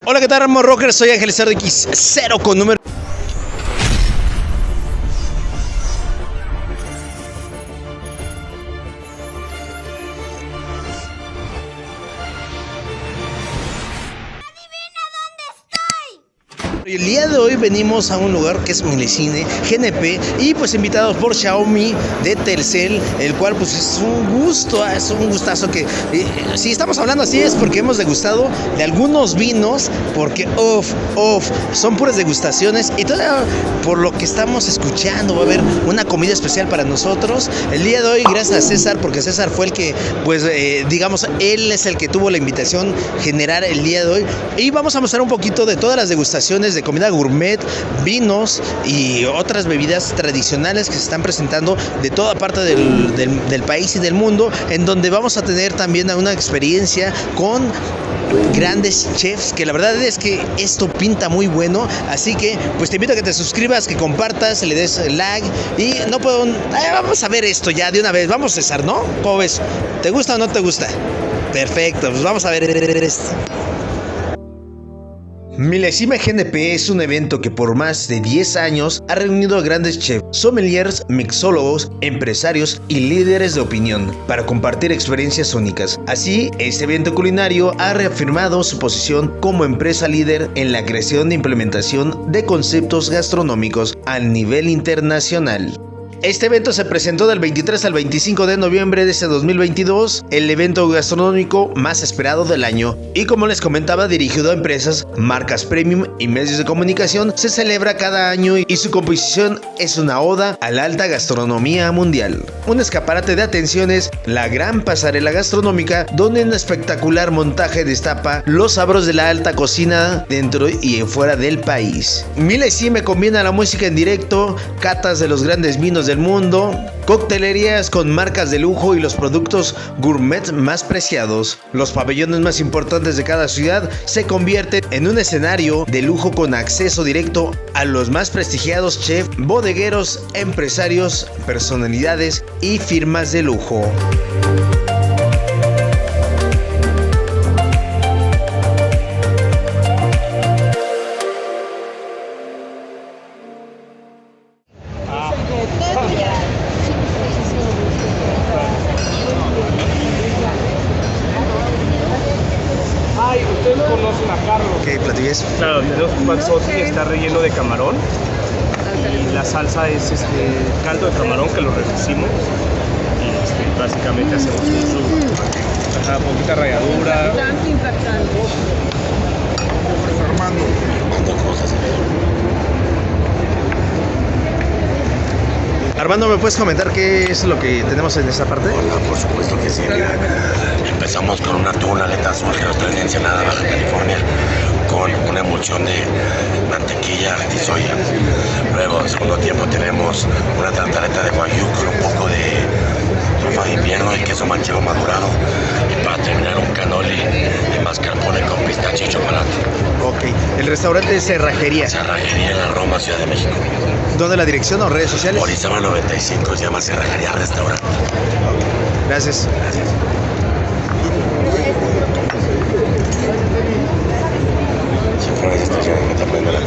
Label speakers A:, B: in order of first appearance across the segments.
A: Hola, ¿qué tal, Ramo Rockers? Soy Ángel Cerdo X0 con número... El día de hoy venimos a un lugar que es Milecine, GNP, y pues invitados por Xiaomi de Telcel, el cual pues es un gusto, es un gustazo que si estamos hablando así es porque hemos degustado de algunos vinos, porque son puras degustaciones, y todavía por lo que estamos escuchando va a haber una comida especial para nosotros. El día de hoy, gracias a César, porque César fue el que, pues digamos, él es el que tuvo la invitación general el día de hoy, y vamos a mostrar un poquito de todas las degustaciones de comida gourmet, vinos y otras bebidas tradicionales que se están presentando de toda parte del país y del mundo, en donde vamos a tener también una experiencia con grandes chefs, que la verdad es que esto pinta muy bueno. Así que pues te invito a que te suscribas, que compartas, le des like, y no puedo... vamos a ver esto ya de una vez. Vamos, César, ¿no? ¿Cómo ves? ¿Te gusta o no te gusta? Perfecto, pues vamos a ver esto. Milésima GNP es un evento que por más de 10 años ha reunido a grandes chefs, sommeliers, mixólogos, empresarios y líderes de opinión para compartir experiencias únicas. Así, este evento culinario ha reafirmado su posición como empresa líder en la creación e implementación de conceptos gastronómicos a nivel internacional. Este evento se presentó del 23 al 25 de noviembre de este 2022, el evento gastronómico más esperado del año, y como les comentaba, dirigido a empresas, marcas premium y medios de comunicación. Se celebra cada año y su composición es una oda a la alta gastronomía mundial. Un escaparate de atenciones, la gran pasarela gastronómica, donde un espectacular montaje destapa los sabores de la alta cocina dentro y fuera del país. Milésime combina la música en directo, catas de los grandes vinos del mundo, coctelerías con marcas de lujo y los productos gourmet más preciados. Los pabellones más importantes de cada ciudad se convierten en un escenario de lujo con acceso directo a los más prestigiados chefs, bodegueros, empresarios, personalidades y firmas de lujo.
B: Ustedes conocen a Carlos.
A: ¿Qué platillo es?
B: Claro, tenemos un panzotti y está relleno de camarón. Y la salsa es caldo de camarón que lo reducimos. Y básicamente hacemos una poquita ralladura.
C: Armando cosas.
A: Armando, ¿me puedes comentar qué es lo que tenemos en esta parte?
C: Hola, por supuesto que sí. Mira, empezamos con un atún aleta azul que nos trae de Ensenada, Baja California, con una emulsión de mantequilla y soya. Luego, en segundo tiempo, tenemos una tartaleta de guayú con un poco de trufa de invierno y queso manchego madurado. Y para terminar, un cannoli de mascarpone con pistache y chocolate.
A: Ok, el restaurante es Cerrajería.
C: Cerrajería en la Roma, Ciudad de México.
A: ¿Dónde la dirección o redes sociales?
C: Orizaba 95, se llama Cerrajería Restaurante.
A: Gracias.
C: Gracias. Si fuera esa estación, me está poniendo la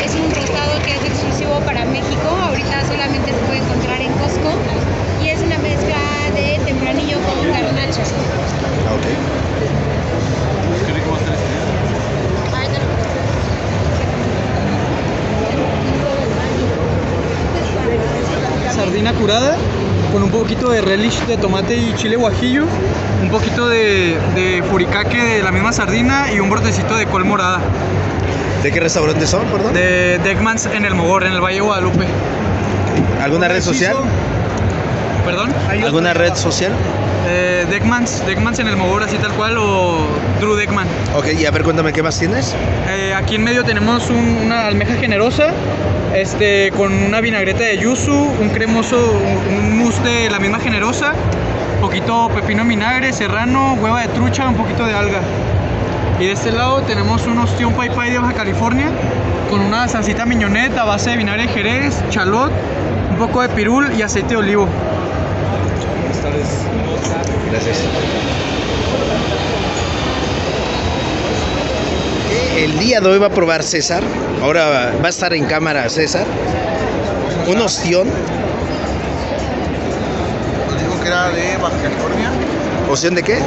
D: Es un tostado que es exclusivo para México. Ahorita solamente se puede encontrar en Costco. Y es una mezcla de tempranillo con garnacha.
A: Ok.
B: Qué rico va a estar sardina curada con un poquito de relish de tomate y chile guajillo, un poquito de furicaque de la misma sardina y un brotecito de col morada.
A: ¿De qué restaurantes son, perdón?
D: De Deckmans en el Mogor, en el Valle de Guadalupe.
A: ¿Alguna red social?
D: ¿Perdón?
A: ¿Alguna red social?
D: Deckmans en el Mogor, así tal cual, o Drew Deckman.
A: Ok, y a ver, cuéntame, ¿qué más tienes?
D: Aquí en medio tenemos una almeja generosa, con una vinagreta de yuzu, un cremoso, un mousse de la misma generosa, poquito pepino en vinagre, serrano, hueva de trucha, un poquito de alga. Y de este lado tenemos un ostión pai pai de Baja California con una salsita miñoneta a base de vinagre de jerez, chalot, un poco de pirul y aceite de olivo.
B: Buenas tardes.
A: Gracias. El día de hoy va a probar César. Ahora va a estar en cámara César. Un ostión.
E: Nos dijo que era de Baja California,
A: ¿Ostión de qué?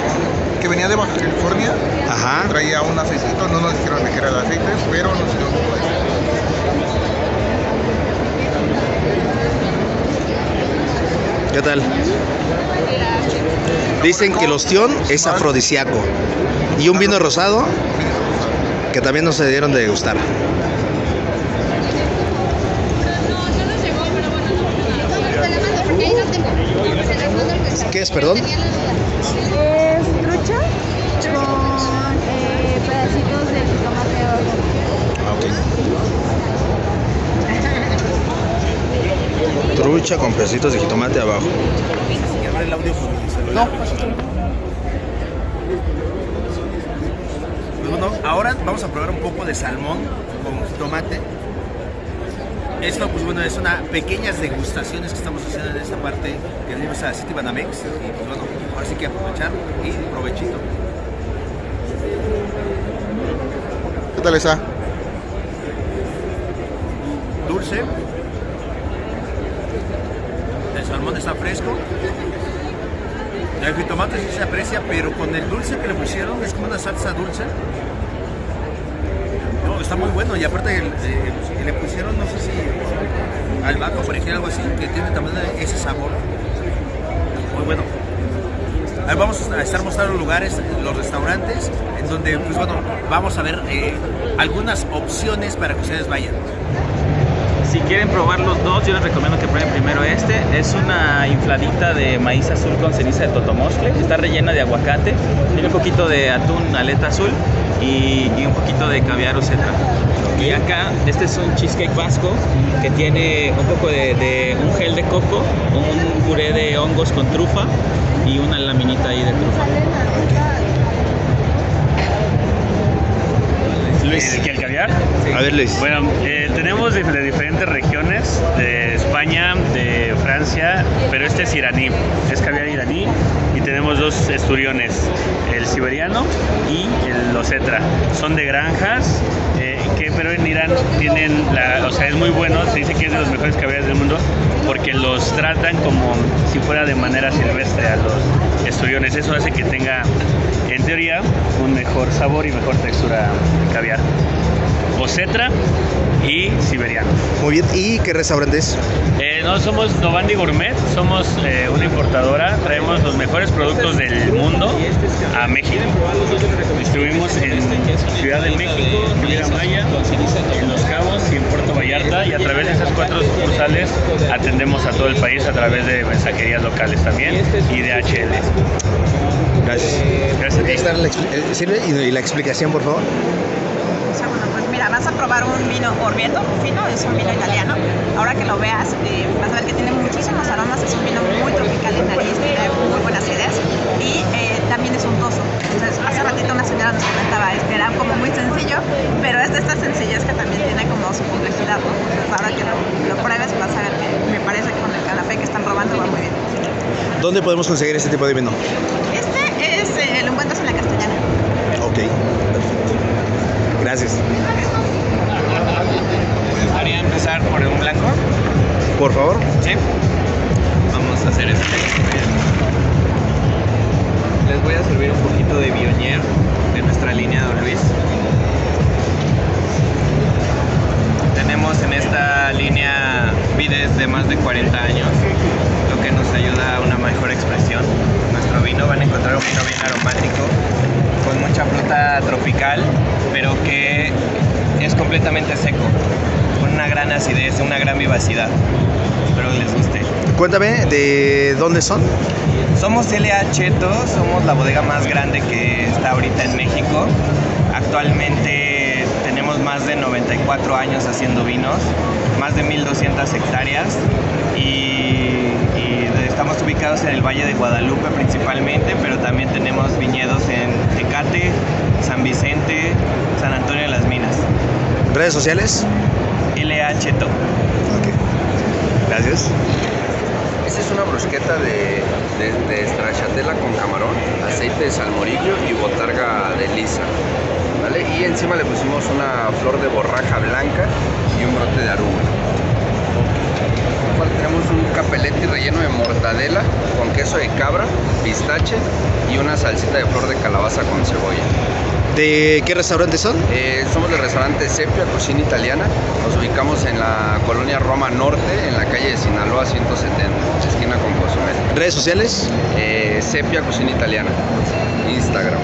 E: que venía de Baja California,
A: Ajá.
E: traía un aceitito, no nos dijeron de qué era el aceite, pero nos dijeron un poco de eso.
A: ¿Qué tal? Dicen que el ostión es afrodisíaco. Y un vino rosado que también nos se dieron de degustar. ¿Qué es, perdón?
F: Es trucha con pedacitos de jitomate de abajo.
A: Ok. Trucha con pedacitos de jitomate abajo.
G: No. Pues bueno, ahora vamos a probar un poco de salmón con jitomate. Esto, pues bueno, es una pequeñas degustaciones que estamos haciendo en esta parte que tenemos a City Banamex. Y pues bueno, ahora sí que aprovechar y provechito.
E: ¿Qué tal esa?
G: Dulce. El salmón está fresco. El jitomate sí se aprecia, pero con el dulce que le pusieron es como una salsa dulce. No, está muy bueno y aparte le pusieron, no sé si albahaca, por ejemplo, algo así, que tiene también ese sabor. Muy bueno. Ahí vamos a estar mostrando lugares, los restaurantes, en donde, pues bueno, vamos a ver algunas opciones para que ustedes vayan.
H: Si quieren probar los dos, yo les recomiendo que prueben primero este. Es una infladita de maíz azul con ceniza de totomostle. Está rellena de aguacate, tiene un poquito de atún aleta azul y un poquito de caviar o cetra. Y acá, este es un cheesecake vasco que tiene un poco de un gel de coco, un puré de hongos con trufa y una laminita ahí de trufa.
B: Luis, ¿el caviar?
H: Sí.
A: A ver, Luis.
B: Bueno, tenemos de diferentes regiones, de España, de Francia, pero este es iraní, es caviar iraní, y tenemos dos esturiones, el siberiano y el osetra. Son de granjas, pero en Irán tienen, o sea, es muy bueno, se dice que es de los mejores caviares del mundo, porque los tratan como si fuera de manera silvestre a los esturiones. Eso hace que tenga, en teoría, un mejor sabor y mejor textura de caviar. Osetra y siberiano.
A: Muy bien. ¿Y qué restaurante es?
B: No somos Novandi Gourmet, somos una importadora, traemos los mejores productos del mundo a México. Distribuimos en Ciudad de México, Riviera Maya, en Los Cabos y en Puerto Vallarta, y a través de esas 4 sucursales atendemos a todo el país a través de mensajerías locales también y de HL.
A: Gracias.
B: Gracias a ti.
A: ¿Sirve? ¿Y la explicación, por favor?
I: Sí, bueno, pues mira, vas a probar un vino Orvieto Rufino, es un vino italiano. Ahora que lo veas, vas a ver que tiene muchísimos aromas, es un vino muy tropical en nariz, tiene muy buenas ideas y también es untuoso. Entonces, hace ratito una señora nos comentaba, era como muy sencillo, pero es de esta sencillez que también tiene como su complejidad, ¿no? Entonces, ahora que lo pruebes, vas a ver que me parece que con el canapé que están robando va muy bien.
A: ¿Dónde podemos conseguir este tipo de vino?
I: Lo encuentras en la Castellana.
A: Ok. Gracias.
H: ¿Me gustaría empezar por un blanco?
A: Por favor.
H: Sí. Vamos a hacer este. Les voy a servir un poquito de Viognier de nuestra línea Don Luis. Tenemos en esta línea vides de más de 40 años, lo que nos ayuda a una mejor expresión. Nuestro vino van a encontrar un vino bien aromático, con mucha fruta tropical, pero que es completamente seco, con una gran acidez, una gran vivacidad. Espero les guste.
A: Cuéntame, ¿de dónde son?
H: Somos L.A. Cheto, somos la bodega más grande que está ahorita en México. Actualmente tenemos más de 94 años haciendo vinos, más de 1,200 hectáreas y estamos ubicados en el Valle de Guadalupe principalmente, pero también tenemos viñedos en Tecate, San Vicente, San Antonio de las Minas.
A: ¿Redes sociales?
H: L.A. Cheto.
A: Ok. Gracias.
J: Esta es una brusqueta de stracciatella con camarón, aceite de salmorillo y botarga de lisa, ¿vale? Y encima le pusimos una flor de borraja blanca y un brote de arúgula. Aparte tenemos un capelletti relleno de mortadela con queso de cabra, pistache y una salsita de flor de calabaza con cebolla.
A: ¿De qué restaurantes son?
J: Somos del restaurante Sepia Cocina Italiana. Nos ubicamos en la colonia Roma Norte, en la calle de Sinaloa 170, esquina con Cozumel.
A: ¿Redes sociales?
J: Sepia Cocina Italiana, Instagram.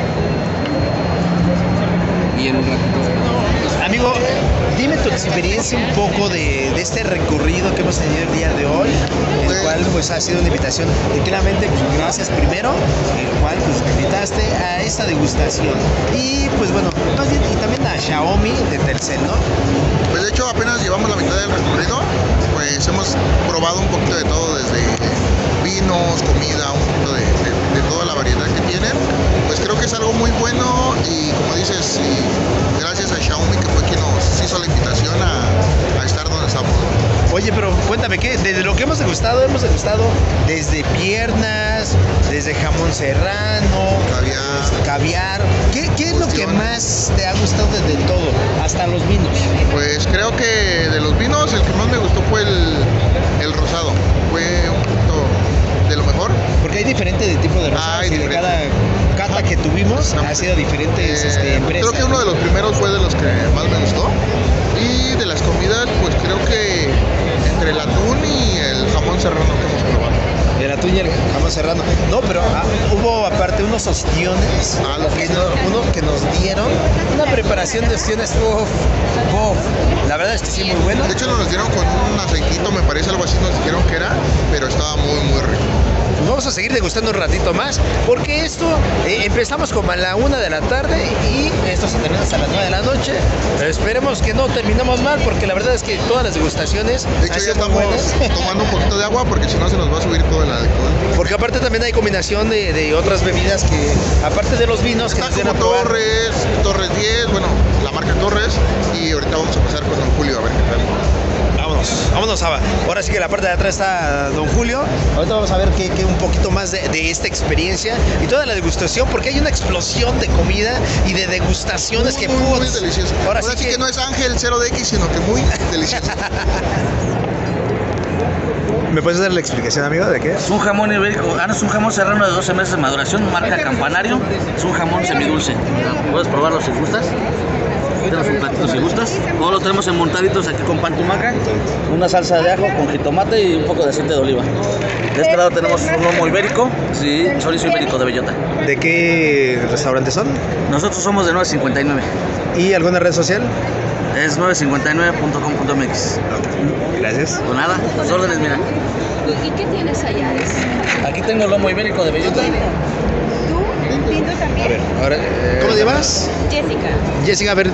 J: Y en un ratito.
A: Amigo, dime tu experiencia un poco de este recorrido que hemos tenido el día de hoy, el cual pues ha sido una invitación y claramente pues, gracias primero, el cual pues me invitaste a esta degustación y pues bueno, más bien y también a Xiaomi de Telcel, ¿no?
E: Pues de hecho apenas llevamos la mitad del recorrido, pues hemos probado un poquito de todo, desde vinos, comida, un poquito de toda la variedad que tienen. Pues creo que es algo muy bueno y como dices, y gracias a Xiaomi que fue quien nos hizo la invitación a estar donde estamos.
A: Oye, pero cuéntame, ¿qué? Desde lo que hemos degustado desde piernas, desde jamón serrano, caviar. ¿Qué es lo que más te ha gustado de todo? Hasta los vinos.
E: Pues creo que de los vinos el que más me gustó fue el rosado. Fue un poquito de lo mejor.
A: Porque hay diferente de tipo de rosados y de cada cata que tuvimos ha sido diferentes empresas.
E: Creo que uno de los primeros fue de los que más me gustó. Y de las comidas, pues creo que entre el atún y el jamón serrano que hemos probado.
A: El atún y el jamón serrano. No, pero hubo aparte unos ostiones uno que nos dieron. Una preparación de ostiones. La verdad es que sí, muy buena.
E: De hecho nos dieron con un aceitito, me parece, algo así nos dijeron que era, pero estaba muy muy rico.
A: Vamos a seguir degustando un ratito más, porque esto empezamos como a la 1 de la tarde y esto se termina hasta las 9 de la noche. Esperemos que no terminemos mal, porque la verdad es que todas las degustaciones
E: de hecho ya estamos tomando un poquito de agua, porque si no se nos va a subir todo el alcohol.
A: Porque aparte también hay combinación de otras bebidas que, aparte de los vinos,
E: está
A: que nos
E: como Torres 10, bueno, la marca Torres, y ahorita vamos a pasar con Don Julio a ver qué tal.
A: Vámonos, Ava. Ahora sí que la parte de atrás está Don Julio. Ahorita vamos a ver que un poquito más de esta experiencia y toda la degustación, porque hay una explosión de comida y de degustaciones
E: muy delicioso. Ahora sí que no es Ángel 0DX, sino que muy delicioso.
A: ¿Me puedes dar la explicación, amigo, de qué?
G: Es un jamón ibérico, es un jamón serrano de 12 meses de maduración, marca Campanario. Es un jamón semidulce. Puedes probarlo si gustas. Tenemos un platito si gustas. O lo tenemos en montaditos aquí con pan tumaca, una salsa de ajo con jitomate y un poco de aceite de oliva. De este lado tenemos un lomo ibérico, sí, chorizo ibérico de bellota.
A: ¿De qué restaurantes son?
G: Nosotros somos de 959.
A: ¿Y alguna red social?
G: Es 959.com.mx.
A: Gracias.
G: Con nada, tus órdenes, mira.
F: ¿Y qué tienes allá?
G: Aquí tengo lomo ibérico de bellota.
F: Tinto también.
A: A ver, ahora, ¿cómo te llamas?
F: Jessica.
A: Jessica, a ver,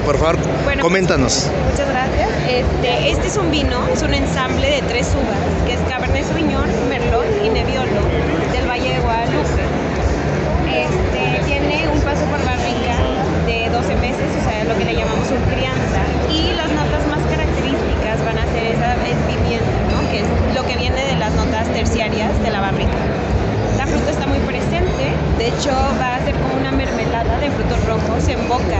A: por favor, coméntanos.
F: Muchas gracias. Este es un vino, es un ensamble de 3 uvas, que es Cabernet Sauvignon, Merlot y Nebbiolo, del Valle de Guadalupe. Tiene un paso por barrica de 12 meses, o sea, lo que le llamamos un crianza. Y las notas más características van a ser esa pimienta, ¿no? Que es lo que viene de las notas terciarias de la barrica. La fruta está muy presente, de hecho va a ser como una mermelada de frutos rojos en boca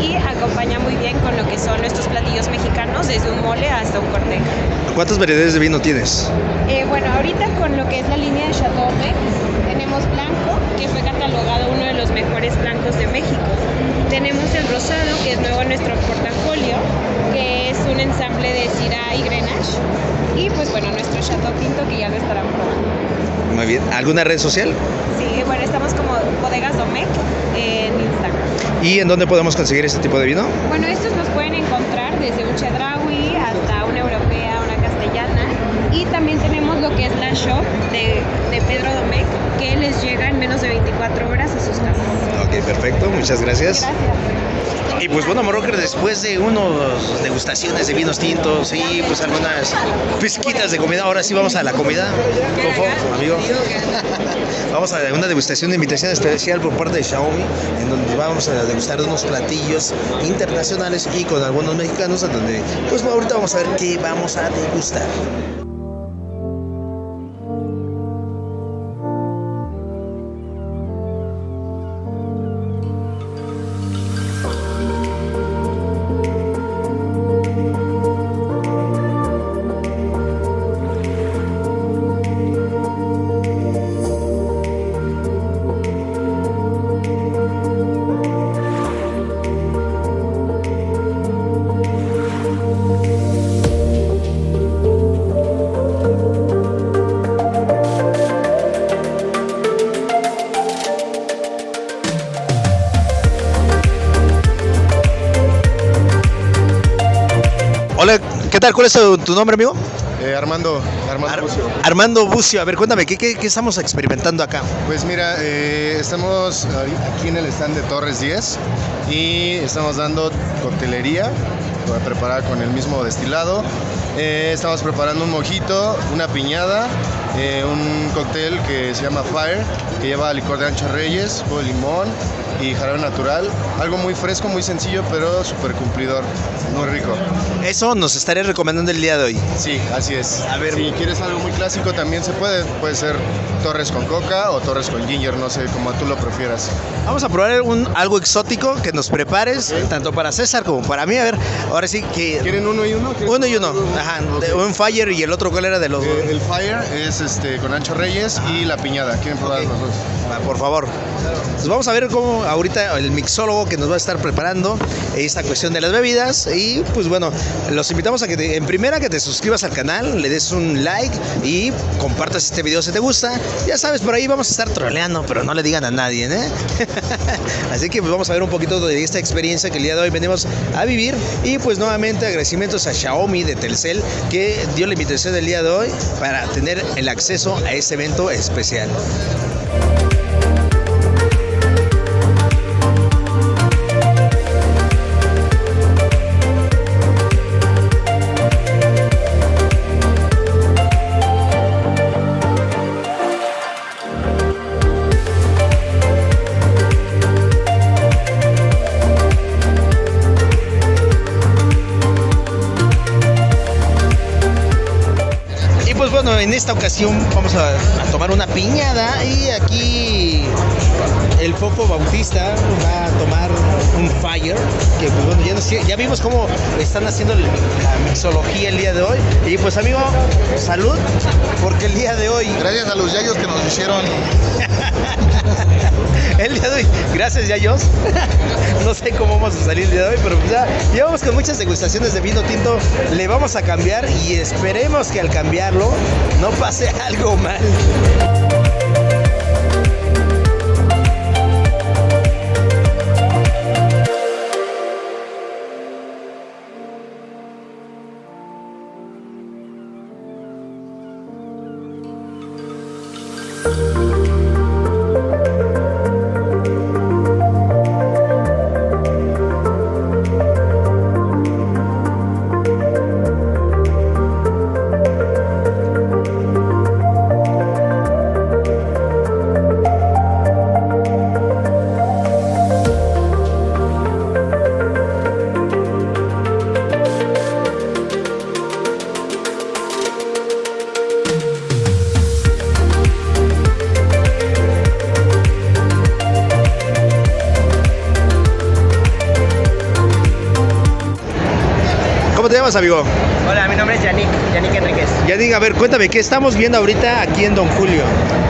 F: y acompaña muy bien con lo que son nuestros platillos mexicanos, desde un mole hasta un cortejo.
A: ¿Cuántas variedades de vino tienes?
F: Bueno, ahorita con lo que es la línea de Chateau Neuf, tenemos blanco, que fue catalogado uno de los mejores blancos de México. Tenemos el rosado, que es nuevo en nuestro portafolio, que es un ensamble de Syrah y Grenache. Y pues bueno, nuestro Chateau Tinto, que ya lo estarán probando.
A: Muy bien. ¿Alguna red social?
F: Sí, bueno, estamos como Bodegas Domecq en Instagram.
A: ¿Y en dónde podemos conseguir este tipo de vino?
F: Bueno, estos los pueden encontrar desde un Chedraui hasta una europea, una castellana. Y también tenemos lo que es la shop de Pedro Domecq, que les llega en menos de 24 horas a sus casas.
A: Ok, perfecto. Muchas gracias.
F: Gracias.
A: Y pues bueno, Morrocker, después de unas degustaciones de vinos tintos y pues algunas pizquitas de comida, ahora sí vamos a la comida. Fofo, amigo. Vamos a una degustación de invitación especial por parte de Xiaomi, en donde vamos a degustar unos platillos internacionales y con algunos mexicanos, en donde pues ahorita vamos a ver qué vamos a degustar. ¿Qué tal? ¿Cuál es tu nombre, amigo?
K: Armando Bucio.
A: Armando Bucio. A ver, cuéntame, ¿qué estamos experimentando acá?
K: Pues mira, estamos aquí en el stand de Torres 10 y estamos dando coctelería preparada con el mismo destilado. Estamos preparando un mojito, una piñada, un cóctel que se llama Fire, que lleva licor de ancho reyes, jugo de limón y jarabe natural. Algo muy fresco, muy sencillo, pero súper cumplidor, muy rico.
A: Eso nos estaría recomendando el día de hoy.
K: Sí, así es.
A: A ver,
K: si quieres algo muy clásico también se puede. Puede ser Torres con coca o Torres con ginger, no sé, como tú lo prefieras.
A: Vamos a probar algo exótico que nos prepares, tanto para César como para mí. A ver, ahora sí que...
K: ¿Quieren uno y uno?
A: Uno y uno. Ajá, un Fire y el otro, ¿cuál era de los dos?
K: El Fire es con ancho reyes y la piñada. ¿Quieren probar los dos?
A: Por favor. Pues vamos a ver cómo ahorita el mixólogo que nos va a estar preparando esta cuestión de las bebidas. Y pues bueno, los invitamos a que en primera que te suscribas al canal, le des un like y compartas este video si te gusta. Ya sabes, por ahí vamos a estar troleando, pero no le digan a nadie, ¿eh? Así que pues vamos a ver un poquito de esta experiencia que el día de hoy venimos a vivir. Y pues nuevamente agradecimientos a Xiaomi de Telcel que dio la invitación del día de hoy para tener el acceso a este evento especial. Bueno, en esta ocasión vamos a tomar una piñada y aquí el Fofo Bautista va a tomar un Fire, que pues bueno, ya vimos cómo están haciendo la mixología el día de hoy. Y pues amigo, salud, porque el día de hoy...
E: Gracias a los yayos que nos hicieron...
A: El día de hoy, gracias yayos. No sé cómo vamos a salir el día de hoy, pero ya llevamos con muchas degustaciones de vino tinto. Le vamos a cambiar y esperemos que al cambiarlo no pase algo mal. ¿Cómo te llamas, amigo?
L: Hola, mi nombre es Yannick Enríquez.
A: Yannick, a ver, cuéntame, ¿qué estamos viendo ahorita aquí en Don Julio?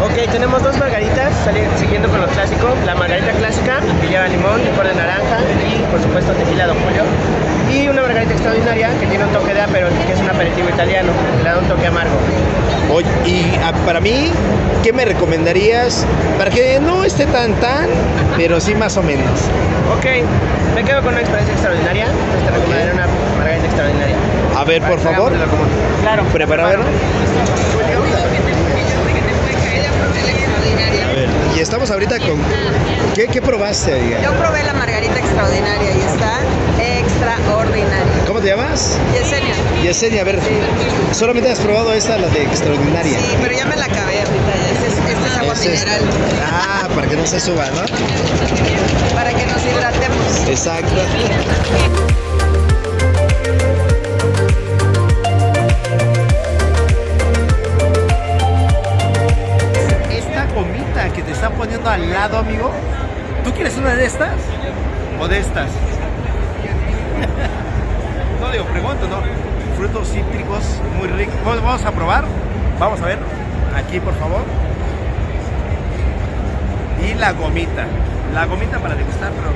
L: Ok, tenemos dos margaritas, siguiendo con lo clásico. La margarita clásica, que lleva limón, licor de naranja y, por supuesto, tequila Don Julio. Y una margarita extraordinaria, que tiene un toque de pero que es un aperitivo italiano, que le da un toque amargo.
A: Oye, y para mí, ¿qué me recomendarías? Para que no esté tan, pero sí más o menos.
L: Ok, me quedo con una experiencia extraordinaria, entonces te recomendaría una margarita extraordinaria.
A: A ver, por favor.
L: Claro.
A: Prepáralo. A ver, y estamos ahorita con... ¿Qué probaste?
M: Yo probé la margarita extraordinaria y está extraordinaria.
A: ¿Cómo te llamas?
M: Yesenia.
A: Yesenia, a ver, sí. ¿Solamente has probado esta, la de extraordinaria?
M: Sí, pero ya me la acabé ahorita, este es agua mineral.
A: Ah, para que no se suba, ¿no?
M: Para que nos hidratemos.
A: Exacto. Esta gomita que te están poniendo al lado, amigo, ¿tú quieres una de estas? ¿O de estas? No, digo, pregunto, ¿no? Frutos cítricos muy ricos. Vamos a probar. Vamos a ver. Aquí, por favor. Y la gomita. La gomita para degustar, pero...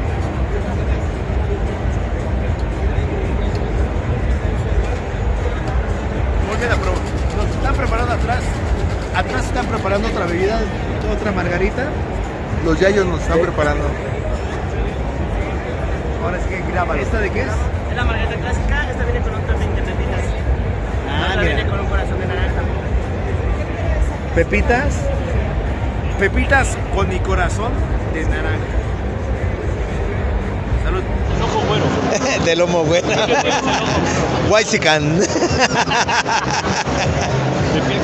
A: Muy bien, pero nos están preparando atrás. Atrás están preparando otra bebida, otra margarita.
E: Los yayos nos están preparando.
A: Ahora es que graba. ¿Esta de qué es?
L: Es la margarita clásica, esta viene con un topping de pepitas. viene con un corazón de naranja.
G: Pepitas. Pepitas con mi corazón de naranja. Salud.
B: Ojo bueno.
A: De lomo bueno. Huaysican.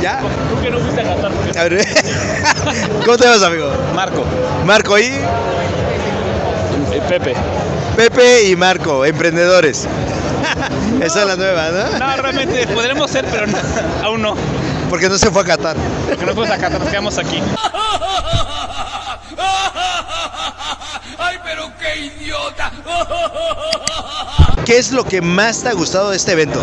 A: ¿Ya?
B: ¿Tú que no fuiste a Qatar?
A: A ver. ¿Cómo te llamas, amigo?
H: Marco.
A: Marco y
H: Pepe.
A: Pepe y Marco, emprendedores. Esa es la nueva, ¿no?
H: No, realmente podremos ser, pero no, aún no.
A: Porque no se fue a Qatar.
H: Porque no fuimos a Qatar, nos quedamos aquí.
N: ¡Ay, pero qué idiota!
A: ¿Qué es lo que más te ha gustado de este evento?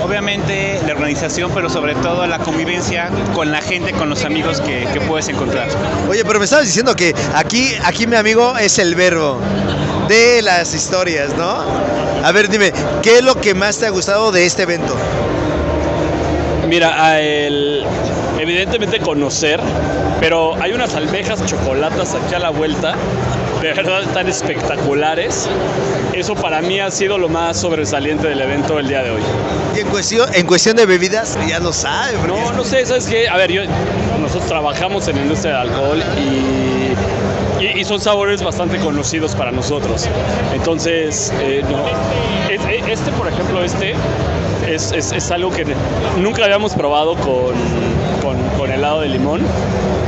H: Obviamente la organización, pero sobre todo la convivencia con la gente, con los amigos que puedes encontrar.
A: Oye, pero me estabas diciendo que aquí mi amigo es el verbo de las historias, ¿no? A ver, dime, ¿qué es lo que más te ha gustado de este evento?
O: Mira, evidentemente conocer, pero hay unas almejas chocolatas aquí a la vuelta, de verdad tan espectaculares. Eso para mí ha sido lo más sobresaliente del evento el día de hoy.
A: Y en cuestión de bebidas, ya no sabe.
O: No sé, ¿sabes qué? A ver, nosotros trabajamos en la industria del alcohol y son sabores bastante conocidos para nosotros. Entonces, por ejemplo, es algo que nunca habíamos probado con helado de limón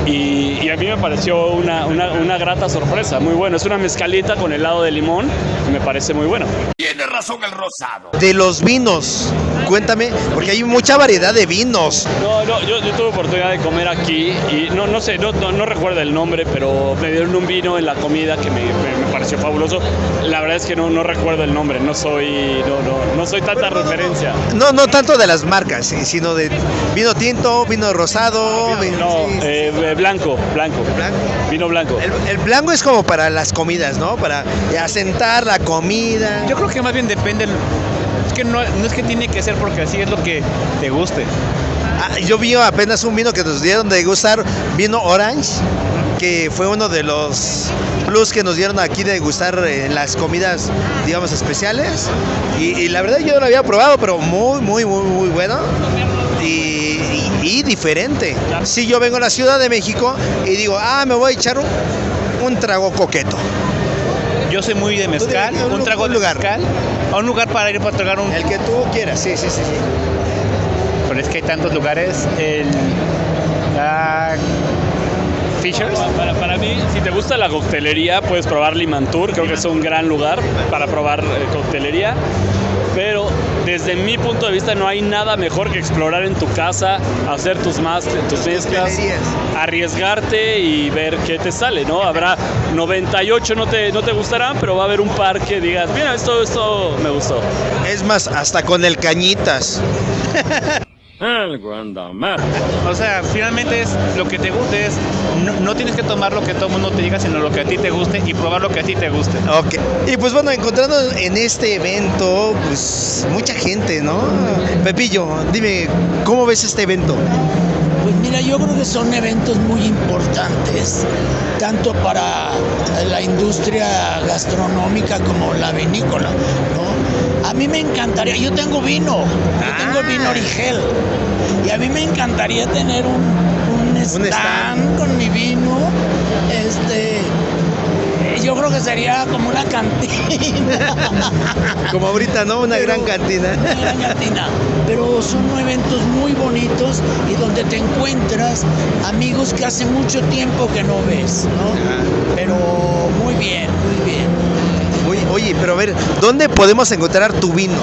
O: y a mí me pareció una grata sorpresa, muy bueno. Es una mezcalita con helado de limón y me parece muy bueno.
N: Tiene razón el rosado.
A: De los vinos, cuéntame, porque hay mucha variedad de vinos.
O: No, yo tuve oportunidad de comer aquí y no sé, no recuerdo el nombre, pero me dieron un vino en la comida que me pareció fabuloso. La verdad es que no recuerdo el nombre, no soy tanta referencia.
A: No tanto de las marcas, sino de vino tinto, vino rosado.
O: Blanco. Vino blanco.
A: El blanco es como para las comidas, ¿no? Para asentar la comida.
H: Yo creo que más bien depende. Es que no es que tiene que ser porque así es lo que te guste.
A: Yo vi apenas un vino que nos dieron de gustar, vino orange, que fue uno de los plus que nos dieron aquí de gustar en las comidas, digamos, especiales. Y la verdad yo no lo había probado, pero muy bueno. Y diferente. Si yo vengo a la Ciudad de México y digo, me voy a echar un trago coqueto.
H: Yo soy muy de mezcal, un trago de mezcal, a un lugar para ir para tragar un...
A: El que tú quieras, sí.
H: Pero es que hay tantos lugares, Fishers.
O: Para mí, si te gusta la coctelería, puedes probar Limantur, creo que es un gran lugar para probar coctelería. Pero desde mi punto de vista no hay nada mejor que explorar en tu casa, hacer tus mezclas, arriesgarte y ver qué te sale, ¿no? Habrá 98 no te gustarán, pero va a haber un par que digas, mira, esto me gustó.
A: Es más, hasta con el cañitas.
H: O sea, finalmente es lo que te guste, no tienes que tomar lo que todo el mundo te diga, sino lo que a ti te guste y probar lo que a ti te guste.
A: Ok. Y pues bueno, encontrando en este evento, pues mucha gente, ¿no? Pepillo, dime, ¿cómo ves este evento?
P: Pues mira, yo creo que son eventos muy importantes, tanto para la industria gastronómica como la vinícola, ¿no? A mí me encantaría, yo tengo vino Origel, y a mí me encantaría tener un stand con mi vino, yo creo que sería como una cantina.
A: Como ahorita, ¿no? Una gran cantina.
P: Una gran cantina. Pero son eventos muy bonitos y donde te encuentras amigos que hace mucho tiempo que no ves, ¿no? Pero muy bien.
A: Oye, pero a ver, ¿dónde podemos encontrar tu vino?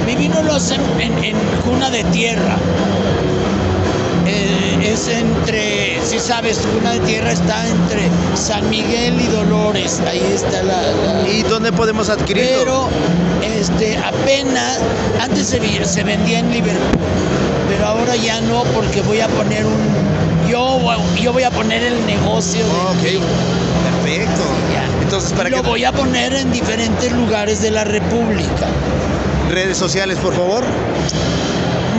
P: Mi vino lo hacen en Cuna de Tierra. Es entre, si sabes, Cuna de Tierra está entre San Miguel y Dolores, ahí está la...
A: ¿Y dónde podemos adquirirlo?
P: Pero apenas, antes se vendía en Liverpool, pero ahora ya no, porque voy a poner yo voy a poner el negocio de...
A: Ok, perfecto. Entonces,
P: lo voy a poner en diferentes lugares de la República.
A: Redes sociales, por favor.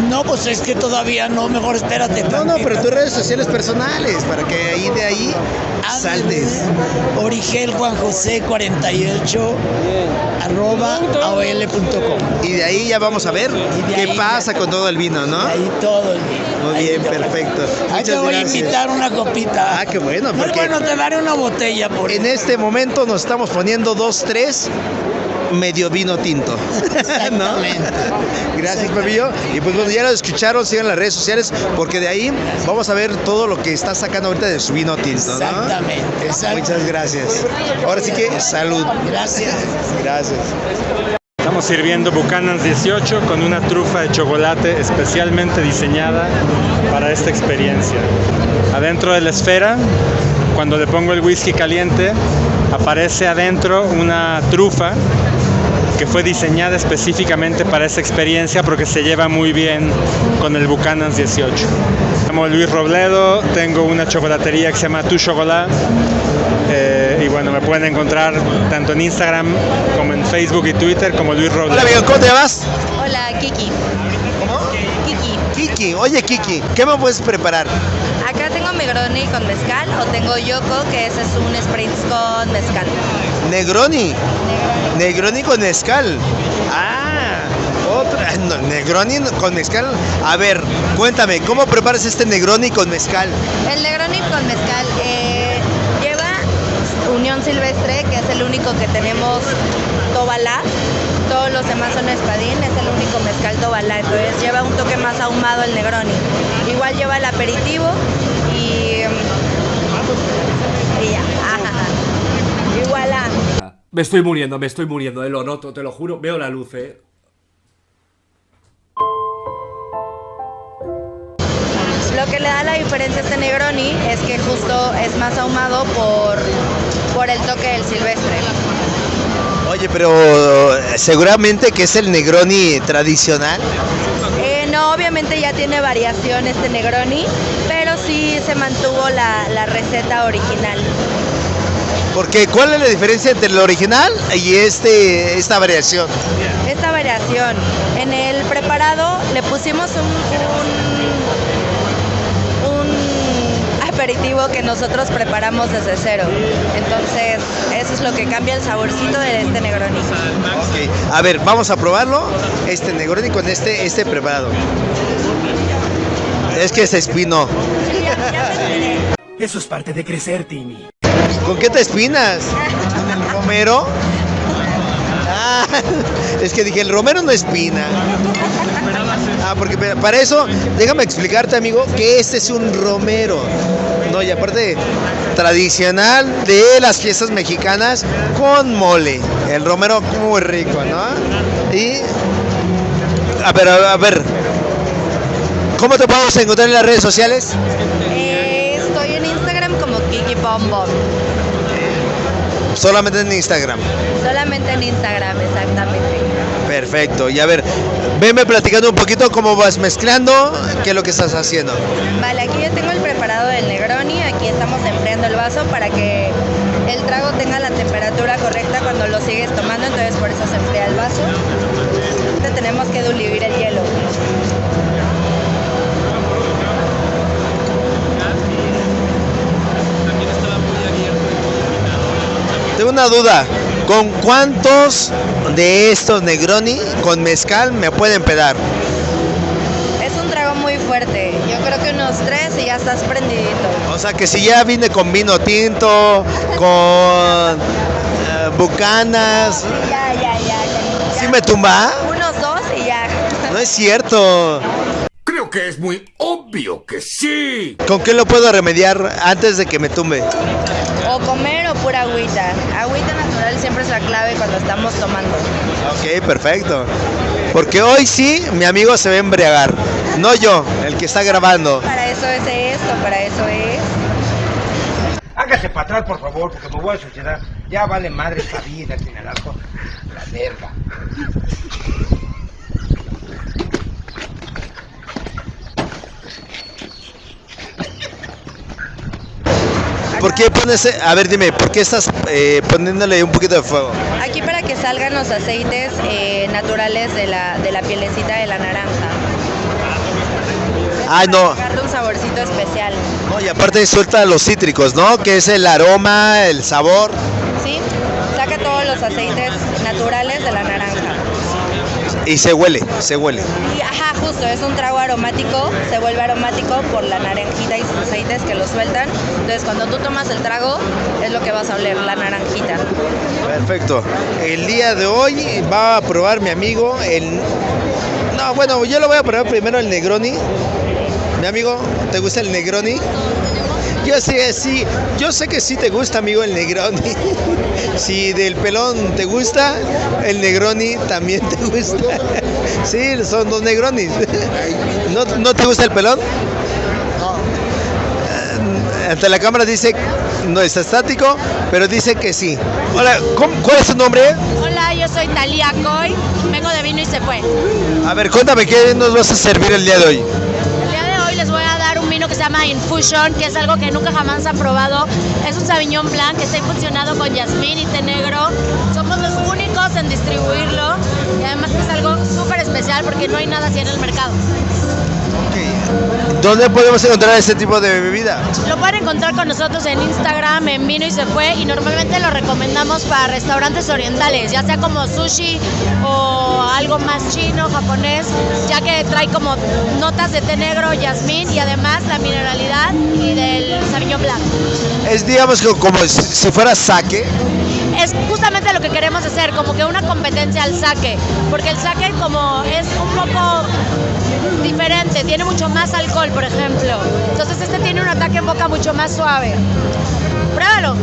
P: No, pues es que todavía no, mejor espérate.
A: No, pero tus redes sociales personales, para que de ahí Saltes.
P: Origel Juan José 48 @aol.com.
A: Y de ahí ya vamos a ver qué pasa con todo el vino, ¿no?
P: Ahí todo el vino.
A: Muy bien, perfecto.
P: Ahí te voy a invitar una copita.
A: Ah, qué bueno.
P: Muy
A: Porque
P: bueno, te daré una botella por
A: en este momento nos estamos poniendo 2-3 medio vino tinto. ¿No? Gracias, Pepillo. Y pues bueno, ya lo escucharon, sigan las redes sociales, porque de ahí vamos a ver todo lo que está sacando ahorita de su vino tinto, ¿no?
P: Exactamente.
A: Muchas gracias. Ahora sí que salud.
P: Gracias.
A: Gracias.
Q: Estamos sirviendo Buchanan's 18 con una trufa de chocolate especialmente diseñada para esta experiencia. Adentro de la esfera, cuando le pongo el whisky caliente, aparece adentro una trufa que fue diseñada específicamente para esa experiencia porque se lleva muy bien con el Buchanan's 18. Me llamo Luis Robledo, tengo una chocolatería que se llama Tu Chocolat. Y bueno, me pueden encontrar tanto en Instagram como en Facebook y Twitter como Luis Robledo.
A: Hola, amigo, ¿cómo te llamas?
R: Hola, Kiki.
A: ¿Cómo?
R: Kiki.
A: Kiki, oye Kiki, ¿qué me puedes preparar?
R: Acá tengo Negroni con mezcal o tengo Yoko, que ese es un spritz con mezcal.
A: Negroni. Negroni con mezcal. Otra. No, Negroni con mezcal. A ver, cuéntame, ¿cómo preparas este Negroni con mezcal?
R: El Negroni con mezcal lleva Unión Silvestre, que es el único que tenemos Tobalá. Todos los demás son espadín, es el único mezcal Tobalá, entonces lleva un toque más ahumado el Negroni. Igual lleva el aperitivo y ya. Igual
S: Me estoy muriendo, lo noto, te lo juro, veo la luz,
R: Lo que le da la diferencia a este Negroni es que justo es más ahumado por el toque del silvestre.
A: Oye, pero seguramente que es el Negroni tradicional.
R: No, obviamente ya tiene variación este Negroni, pero sí se mantuvo la receta original.
A: Porque ¿cuál es la diferencia entre el original y esta variación?
R: Esta variación, en el preparado le pusimos un aperitivo que nosotros preparamos desde cero. Entonces, eso es lo que cambia el saborcito de este Negroni.
A: Okay. A ver, vamos a probarlo, este Negroni con este preparado. Es que se espinó.
S: Eso es parte de crecer, Timmy.
A: ¿Con qué te espinas? ¿Con el romero? Ah, es que dije, el romero no espina. Porque para eso, déjame explicarte, amigo, que este es un romero. No, y aparte, tradicional de las fiestas mexicanas con mole. El romero muy rico, ¿no? Y, a ver, ¿cómo te podemos encontrar en las redes sociales?
R: Estoy en Instagram como Kiki Bom Bom.
A: Solamente en Instagram.
R: Solamente en Instagram, exactamente.
A: Perfecto. Y a ver, venme platicando un poquito cómo vas mezclando, qué es lo que estás haciendo.
R: Vale, aquí ya tengo el preparado del Negroni, aquí estamos enfriando el vaso para que el trago tenga la temperatura correcta cuando lo sigues tomando, entonces por eso se enfría el vaso. Entonces tenemos que diluir el hielo.
A: Tengo una duda, ¿con cuántos de estos Negroni con mezcal me pueden pedar?
R: Es un trago muy fuerte, yo creo que unos 3 y ya estás prendidito.
A: O sea que si ya vine con vino tinto, con bucanas,
R: Ya.
A: ¿sí me tumba?
R: Unos 2 y ya.
A: No es cierto.
N: Creo que es muy obvio que sí.
A: ¿Con qué lo puedo remediar antes de que me tumbe?
R: O comer o pura agüita. Agüita natural siempre es la clave cuando estamos tomando.
A: Ok, perfecto. Porque hoy sí, mi amigo se va a embriagar. No yo, el que está grabando.
R: Para eso es esto, para eso es.
T: Hágase para atrás, por favor, porque me voy a suicidar. Ya vale madre esta vida, sin el asco. La verga.
A: ¿Por qué pones, a ver dime, por qué estás poniéndole un poquito de fuego?
R: Aquí para que salgan los aceites naturales de la pielecita de la naranja.
A: Ay, no.
R: Para darle un saborcito especial.
A: No, y aparte suelta los cítricos, ¿no? Que es el aroma, el sabor.
R: ¿Sí? Saca todos los aceites naturales de la naranja.
A: Y se huele, se huele.
R: Y, ajá, justo, es un trago aromático, se vuelve aromático por la naranjita y sus aceites que lo sueltan. Entonces, cuando tú tomas el trago, es lo que vas a oler, la naranjita.
A: Perfecto. El día de hoy va a probar mi amigo el... No, bueno, yo lo voy a probar primero el Negroni. Mi amigo, ¿te gusta el Negroni? Yo sé que sí te gusta, amigo, el Negroni. Si del pelón te gusta, el Negroni también te gusta. Sí, son dos Negronis. ¿No te gusta el pelón? Ante la cámara dice no está estático, pero dice que sí. Hola, ¿cuál es tu nombre?
U: Hola, yo soy Talía Coy, vengo de Vino y Se Fue.
A: A ver, cuéntame, ¿qué nos vas a servir el día de hoy?
U: El día de hoy les voy a dar un vino que se llama Infusion, que es algo que nunca jamás han probado. Es un Sauvignon Blanc que está infusionado con jazmín y té negro. Somos los únicos en distribuirlo y además que es algo súper especial porque no hay nada así en el mercado.
A: ¿Dónde podemos encontrar este tipo de bebida?
U: Lo pueden encontrar con nosotros en Instagram, en Vino y Se Fue, y normalmente lo recomendamos para restaurantes orientales, ya sea como sushi o algo más chino, japonés, ya que trae como notas de té negro, jazmín y además la mineralidad y del Sauvignon Blanc.
A: Es, digamos, como si fuera sake.
U: Es justamente lo que queremos hacer, como que una competencia al sake, porque el sake como es un poco diferente, tiene mucho más alcohol, por ejemplo. Entonces este tiene un ataque en boca mucho más suave. Pruébalo.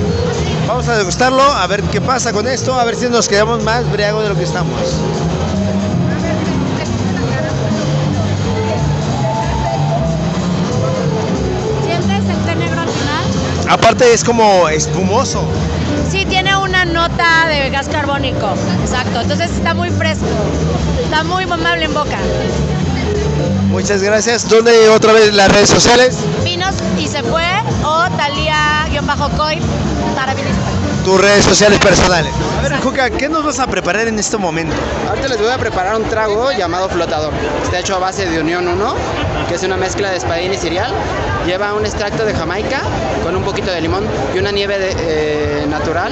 A: Vamos a degustarlo, a ver qué pasa con esto, a ver si nos quedamos más briagos de lo que estamos.
U: ¿Sientes el té negro al final?
A: Aparte es como espumoso.
U: Sí, tiene una nota de gas carbónico, exacto. Entonces está muy fresco, está muy amable en boca.
A: Muchas gracias. ¿Dónde otra vez las redes sociales?
U: Vinos y Se Fue o Talía-Coy para Vinos y Se Fue.
A: Tus redes sociales personales. A ver, Juca, ¿qué nos vas a preparar en este momento?
V: Ahorita les voy a preparar un trago llamado Flotador. Está hecho a base de Unión 1, que es una mezcla de espadín y cereal. Lleva un extracto de Jamaica con un poquito de limón y una nieve natural,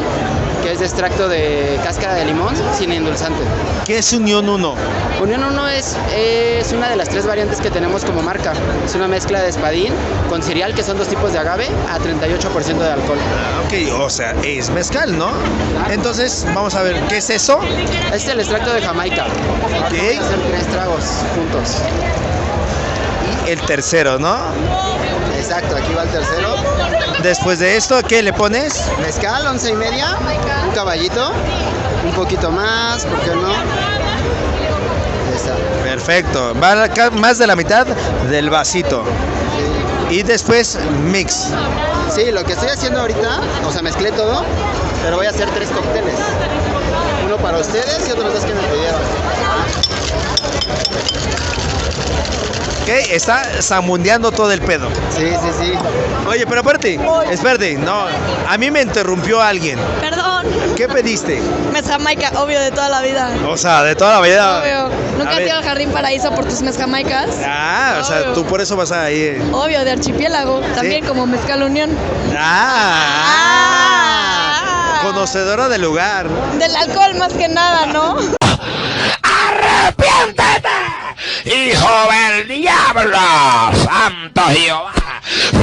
V: que es de extracto de cáscara de limón sin endulzante.
A: ¿Qué es Unión 1?
V: Unión 1 es una de las 3 variantes que tenemos como marca. Es una mezcla de espadín con cereal, que son 2 tipos de agave, a 38% de alcohol.
A: Ok, o sea, es mezcal, ¿no? Entonces, vamos a ver, ¿qué es eso?
V: Este es el extracto de Jamaica.
A: Ok.
V: Vamos a hacer 3 tragos juntos.
A: Y el tercero, ¿no?
V: Exacto, aquí va el tercero.
A: Después de esto, ¿qué le pones?
V: Mezcal, 11:30, un caballito, un poquito más, ¿por qué no?
A: Perfecto, va acá más de la mitad del vasito. Y después mix.
V: Sí, lo que estoy haciendo ahorita, o sea, mezclé todo, pero voy a hacer 3 cócteles. Uno para ustedes y otros 2 que me pidieron.
A: Ok, está zamundeando todo el pedo.
V: Sí.
A: Oye, pero aparte, espérate, no, a mí me interrumpió alguien.
U: Perdón.
A: ¿Qué pediste?
U: Mes Jamaica, obvio, de toda la vida.
A: O sea, de toda la vida.
U: Obvio. ¿Nunca has ido al Jardín Paraíso por tus mes Jamaicas?
A: Ah, o sea,
U: Obvio.
A: tú por eso vas ahí.
U: Obvio, de archipiélago, también como Mezcal Unión.
A: Conocedora del lugar.
U: Del alcohol más que nada, ¿no?
N: ¡Arrepiéntete, hijo del diablo! ¡Santo Jehová!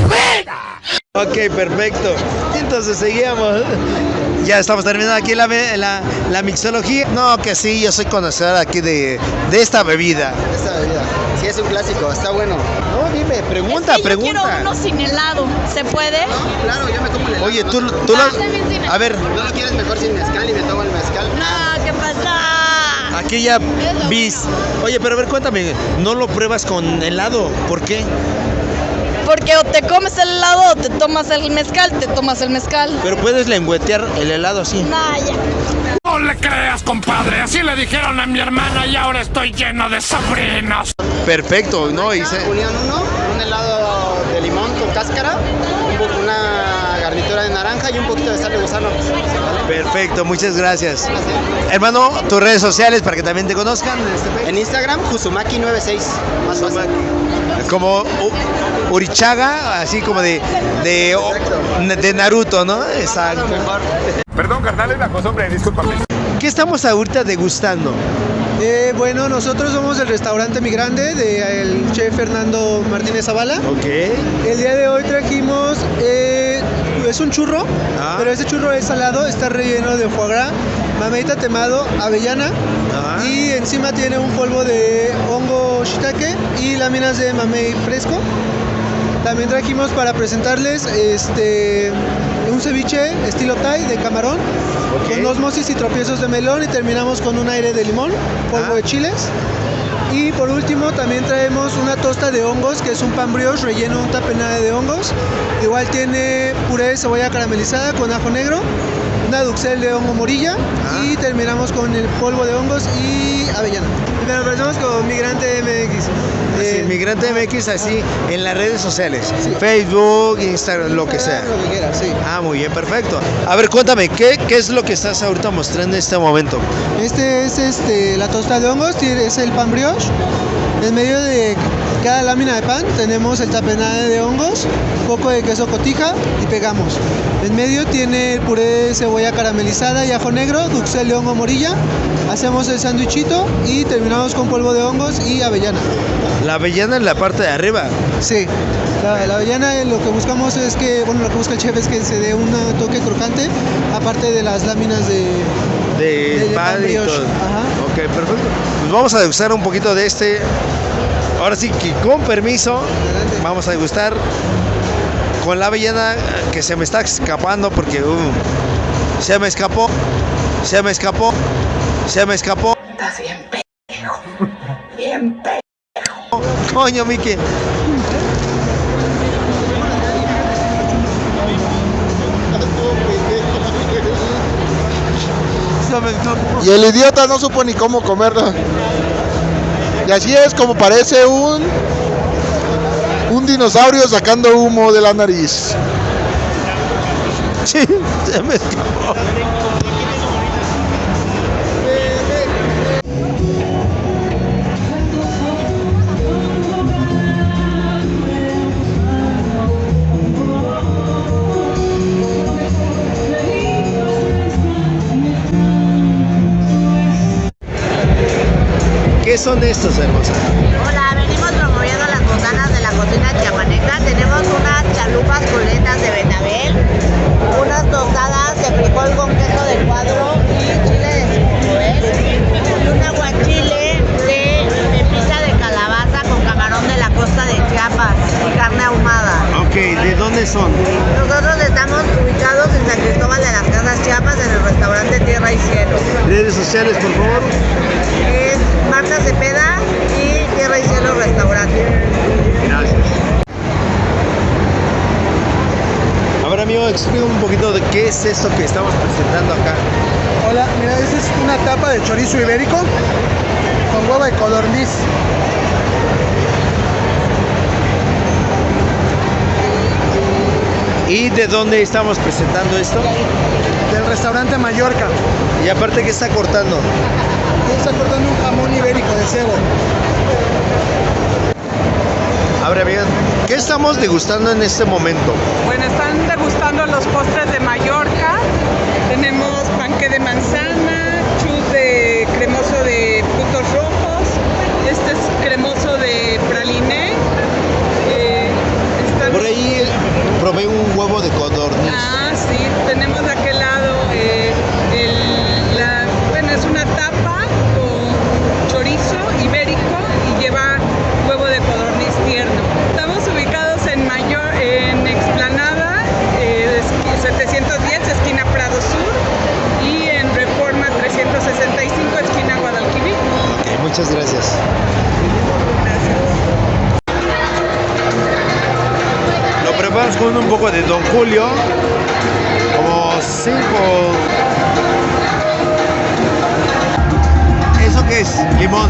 N: ¡Fuera!
A: Ok, perfecto. Entonces seguíamos. Ya estamos terminando aquí la mixología. No, que sí, yo soy conocedor aquí de esta bebida.
V: Sí, es un clásico, está bueno.
A: No, dime, pregunta.
U: Yo quiero uno sin helado, ¿se puede?
V: No, claro, yo me tomo el helado.
A: Oye, tú
U: también sin
A: a ver,
V: ¿no lo quieres mejor sin mezcal y me tomo el mezcal?
U: No, ¿qué pasa?
A: aquí ya bis. Oye, pero a ver, cuéntame, ¿no lo pruebas con helado? ¿Por qué?
U: Porque o te comes el helado o te tomas el mezcal,
A: Pero puedes lengüetear el helado así.
U: Nah, ya.
N: No le creas, compadre. Así le dijeron a mi hermana y ahora estoy lleno de sobrinos.
A: Perfecto, ¿no?
V: Unión 1, un helado de limón con cáscara, una garnitura de naranja y un poquito de sal de gusano.
A: Perfecto, muchas gracias. Hermano, tus redes sociales para que también te conozcan.
V: En Instagram, Huzumaki96. Más fácil.
A: como Urichaga, así como de Naruto, ¿no? Exacto.
C: Perdón, carnal, es la costumbre, discúlpame.
A: ¿Qué estamos ahorita degustando?
D: Bueno, nosotros somos el restaurante Mi Grande del chef Fernando Martínez Zavala.
A: Ok.
D: El día de hoy trajimos, es un churro, pero ese churro es salado, está relleno de foie gras, mamey tatemado, avellana, y encima tiene un polvo de hongo shiitake y láminas de mamey fresco. También trajimos para presentarles un ceviche estilo Thai de camarón, con osmosis y tropiezos de melón, y terminamos con un aire de limón, polvo de chiles. Y por último también traemos una tosta de hongos, que es un pan brioche relleno de un tapenade de hongos. Igual tiene puré de cebolla caramelizada con ajo negro, una duxelle de hongo morilla, y terminamos con el polvo de hongos y avellana. Y nos presentamos con Migrante MX.
A: Migrante MX, así en las redes sociales, Facebook, Instagram, lo que sea.
D: Lo que quieras, sí.
A: Muy bien, perfecto. A ver, cuéntame, ¿qué es lo que estás ahorita mostrando en este momento?
D: Este es la tosta de hongos, es el pan brioche. En medio de cada lámina de pan tenemos el tapenade de hongos, un poco de queso cotija y pegamos. En medio tiene el puré de cebolla caramelizada y ajo negro, duxelle de hongo morilla. Hacemos el sándwichito y terminamos con polvo de hongos y avellana.
A: La avellana en la parte de arriba.
D: Sí, la avellana lo que buscamos es que, lo que busca el chef es que se dé un toque crocante, aparte de las láminas de
A: pan y todo. Ok, perfecto. Pues vamos a degustar un poquito de este. Ahora sí que con permiso, vamos a degustar con la avellana, que se me está escapando porque se me escapó.
P: Estás bien pendejo. Bien pendejo.
A: Coño, Miki.
E: Y el idiota no supo ni cómo comerlo. Y así es como parece un dinosaurio sacando humo de la nariz.
A: Sí, se me escapó. ¿Qué son estos, hermosa?
R: Hola, venimos promoviendo las botanas de la cocina chiapaneca. Tenemos unas chalupas con letras de betabel, unas tostadas de frijol con queso de cuadro y chile de cifuentes, y un aguachile de pizza de calabaza con camarón de la costa de Chiapas y carne ahumada.
A: Ok, ¿de dónde son?
R: Nosotros estamos ubicados en San Cristóbal de las Casas Chiapas, en el restaurante Tierra y Cielo.
A: Redes sociales, por favor.
R: Es Marta Cepeda y Tierra y Cielo Restaurante.
A: Gracias. A ver, amigo, explica un poquito de qué es esto que estamos presentando acá.
D: Hola, mira, esta es una tapa de chorizo ibérico con huevo de codorniz.
A: ¿Y de dónde estamos presentando esto?
D: Del restaurante Mallorca.
A: Y aparte, ¿qué está cortando?
D: Está cortando un jamón ibérico de cebo.
A: A ver, amigas, ¿qué estamos degustando en este momento?
W: Bueno, están degustando los postres de Mallorca. Tenemos panqué de manzana, chus de cremoso de frutos rojos. Este es cremoso de praliné.
A: Por ahí probé un huevo de codorniz.
W: Sí, tenemos de aquel lado es una tapa con chorizo ibérico y lleva huevo de codorniz tierno. Estamos ubicados en Explanada 710, esquina Prado Sur, y en Reforma 365, esquina Guadalquivir.
A: Ok, muchas gracias. Lo preparamos con un poco de Don Julio, como 5. ¿Eso qué es? Limón.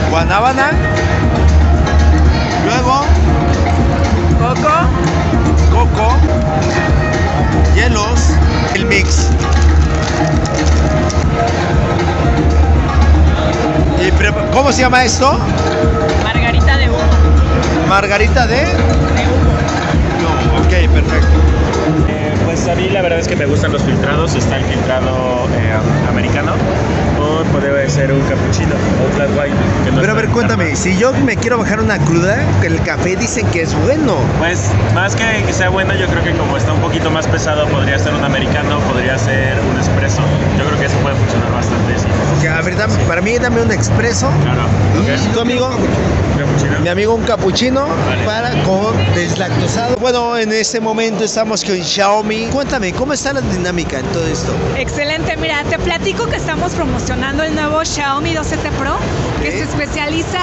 A: Guanábana. Luego. Coco. Hielos. El mix. ¿Cómo se llama esto?
W: Margarita de uva.
A: margarita de... No, ok, perfecto.
H: Pues a mí la verdad es que me gustan los filtrados. Está el filtrado americano o puede ser un cappuccino o un flat white.
A: Pero a ver, cuéntame, si yo me quiero bajar una cruda, el café dicen que es bueno.
H: Pues más que sea bueno, yo creo que como está un poquito más pesado, podría ser un americano, podría ser un espresso. Yo creo que eso puede funcionar bastante, sí.
A: Okay, a ver, para mí dame un expreso.
H: Claro.
A: Okay. ¿Y tu amigo? Mi amigo un cappuccino, vale, con deslactosado. Bueno, en este momento estamos con Xiaomi. Cuéntame, ¿cómo está la dinámica en todo esto?
F: Excelente, mira, te platico que estamos promocionando el nuevo Xiaomi 12T Pro, que se especializa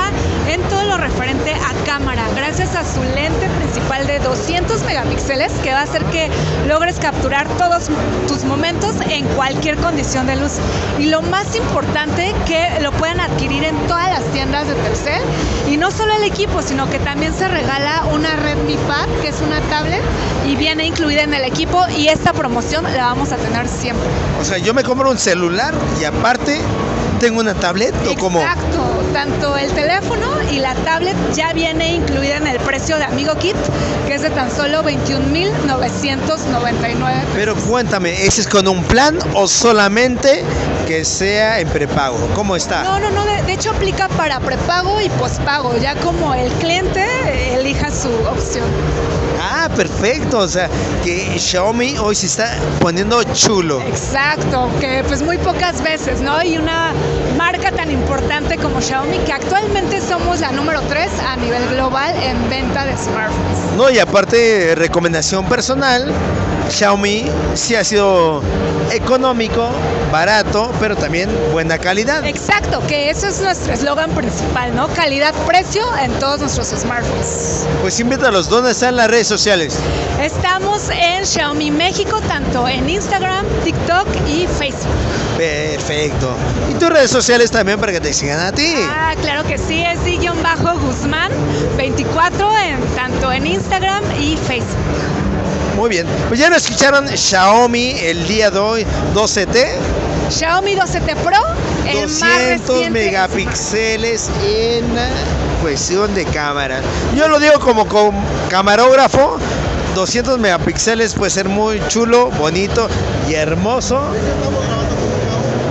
F: en todo lo referente a cámara, gracias a su lente principal de 200 megapíxeles, que va a hacer que logres capturar todos tus momentos en cualquier condición de luz. Y lo más importante, que lo pueden adquirir en todas las tiendas de Telcel, y no solo el equipo, sino que también se regala una Redmi Pad, que es una tablet, y viene incluida en el equipo, y esta promoción la vamos a tener siempre.
A: O sea, yo me compro un celular y aparte tengo una tablet, ¿o cómo?
F: Exacto, tanto el teléfono y la tablet ya viene incluida en el precio de Amigo Kit, que es de tan solo 21,999.
A: Pero cuéntame, ¿ese es con un plan o solamente que sea en prepago? ¿Cómo está?
F: No, de hecho aplica para prepago y pospago, ya como el cliente elija su opción.
A: Ah, perfecto, o sea, que Xiaomi hoy se está poniendo chulo.
F: Exacto, que pues muy pocas veces, ¿no? Y una marca tan importante como Xiaomi, que actualmente somos la número 3 a nivel global en venta de smartphones.
A: No, y aparte, recomendación personal, Xiaomi sí ha sido económico, barato, pero también buena calidad.
F: Exacto, que eso es nuestro eslogan principal, ¿no? Calidad-precio en todos nuestros smartphones.
A: Pues invítalos, ¿dónde están las redes sociales?
F: Estamos en Xiaomi México, tanto en Instagram, TikTok y Facebook.
A: Perfecto. ¿Y tus redes sociales también para que te sigan a ti?
F: Ah, claro que sí, es _Guzmán 24 tanto en Instagram y Facebook.
A: Muy bien, pues ya lo escucharon, Xiaomi el día de hoy, 12T.
F: Xiaomi 12T Pro, el
A: 200
F: más reciente
A: megapíxeles en cuestión de cámara. Yo lo digo como camarógrafo, 200 megapíxeles puede ser muy chulo, bonito y hermoso.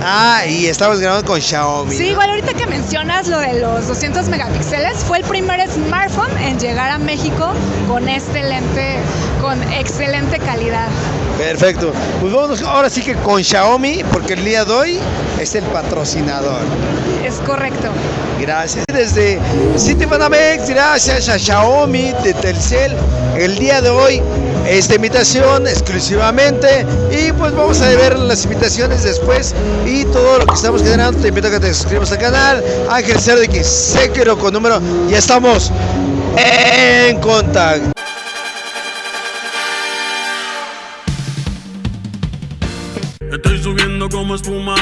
A: Ah, y estamos grabando con Xiaomi.
F: Sí, ¿no? Igual ahorita que mencionas lo de los 200 megapíxeles, fue el primer smartphone en llegar a México con este lente con excelente calidad.
A: Perfecto. Pues vamos ahora sí que con Xiaomi, porque el día de hoy es el patrocinador.
F: Es correcto.
A: Gracias. Desde Citibanamex, gracias a Xiaomi de Telcel, el día de hoy esta invitación exclusivamente, y pues vamos a ver las invitaciones después y todo lo que estamos generando. Te invito a que te suscribas al canal Ángel Cerdequis, Séquero con número. Ya estamos en contacto.
I: Estoy subiendo como espuma.